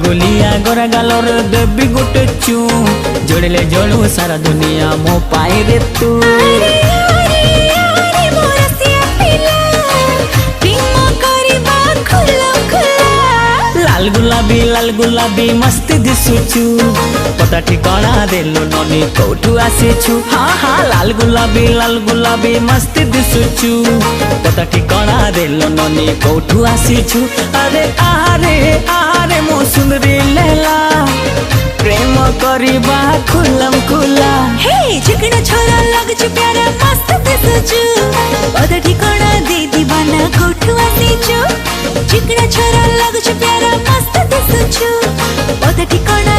गोलिया गोरा गालोर देवी गोटे चू जोड़ले जोड़ू सारा दुनिया मो पाई रे तू। लाल गुलाबी मस्ती दिसुचु पता ठिकाना देलो ननी कोठू आसीछु। हाँ हाँ लाल गुलाबी मस्ती दिसुचु पता ठिकाना देलो ननी कोठू आसीछु। अरे आरे आरे मो सुंदरी लैला प्रेम करिबा खुलम खुला। हे चिकना छोरा लगछु प्यारा मस्त दिसुचु पता ठिकाना दे दीवाना कोठू आसीछु। चिकना छोरा लगछु प्यारा मस्त दिसुचु पता ठिकाना